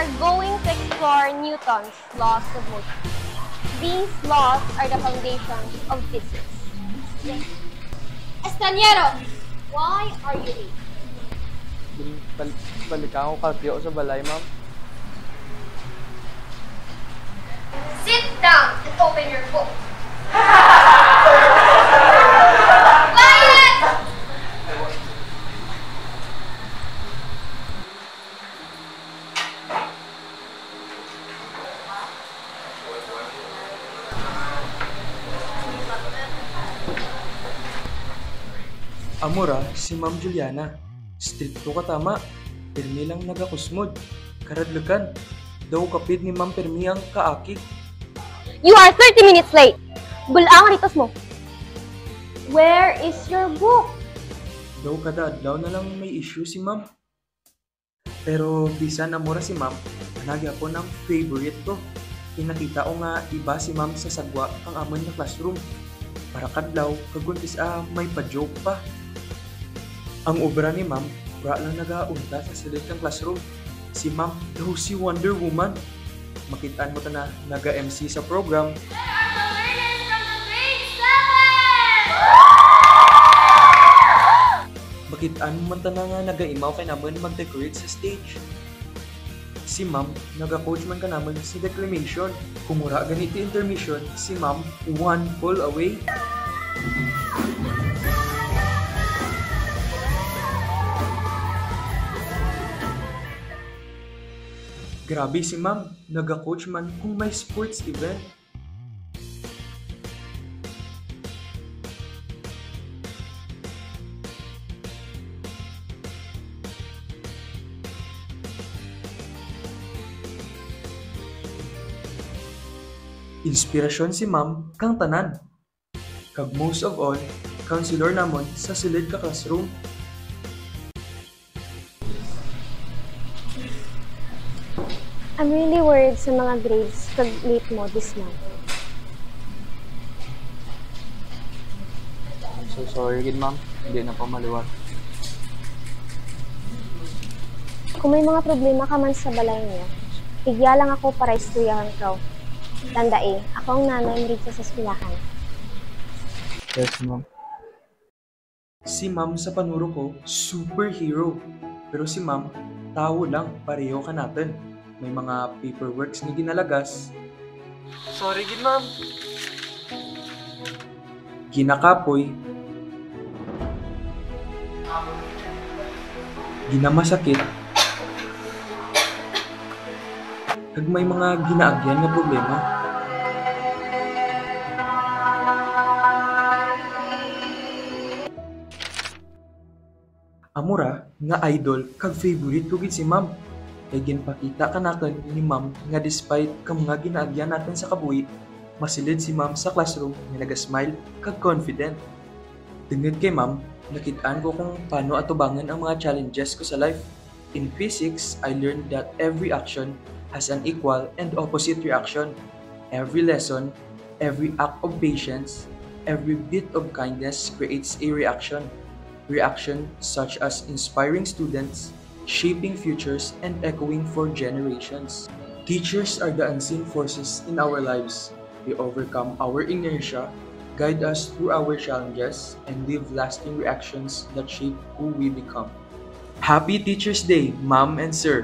are going to explore Newton's laws of motion. These laws are the foundation of physics. Estranjero, why are you late? Balik ako kalkyo sa balay, ma'am. Sit down and open your book. Amura, si Ma'am Juliana. Stricto ka tama. Permi lang nagakusmod. Karadlakan. Daw kapid ni Ma'am Permi ang kaakik. You are 30 minutes late. Bulang ritos mo. Where is your book? Daw kada-adlaw na lang may issue si Ma'am. Pero bisan amura si Ma'am, nagyapon ang favorite ko. Pinakita ko nga iba si Ma'am sa sagwa ang amon na classroom. Para kadlaw, kaguntis may pa-joke pa. Ang obra ni Ma'am, wala lang nagaunta sa silid ng classroom. Si Ma'am, daw si Wonder Woman. Makitaan mo ta na naga-MC sa program. Makitaan mo man ta na nga naga-imaw kay naman mag-decorate sa stage. Si Ma'am, naga-coach man ka naman sa declamation. Kumura ganiti intermission, si Ma'am, one pull away. Grabe si Ma'am, naga-coach man kung may sports event. Inspirasyon si Ma'am kang tanan. Kag most of all, counselor namon sa silid ka classroom. I'm really worried sa mga grades kag late mo this month. I'm so sorry, good Ma'am. Hindi na pa maliwat. Kung may mga problema ka man sa balay niya, tigya lang ako para istoryahan ka. Tandai, ako ang nanay dito sa eskwelahan. Yes, Ma'am. Si Ma'am sa panuro ko, superhero. Pero si Ma'am, tao lang, pareho ka natin. May mga paperworks ni ginalagas. Sorry, gid Ma'am. Ginakapoy. Ginamasakit. Kag may mga ginaagyan nga problema. Amura nga idol kag favorite ko gid si Ma'am. Kay ginpakita ka natin ni Ma'am nga despite ka mga ginaagyan natin sa kabuhi, masilid si Ma'am sa classroom nga naga-smile kag confident. Tungod kay Ma'am, nakitaan ko kung paano atubangan ang mga challenges ko sa life. In physics, I learned that every action has an equal and opposite reaction. Every lesson, every act of patience, every bit of kindness creates a reaction. Reaction such as inspiring students, shaping futures, and echoing for generations. Teachers are the unseen forces in our lives. They overcome our inertia, guide us through our challenges, and leave lasting reactions that shape who we become. Happy Teachers' Day, Ma'am and Sir!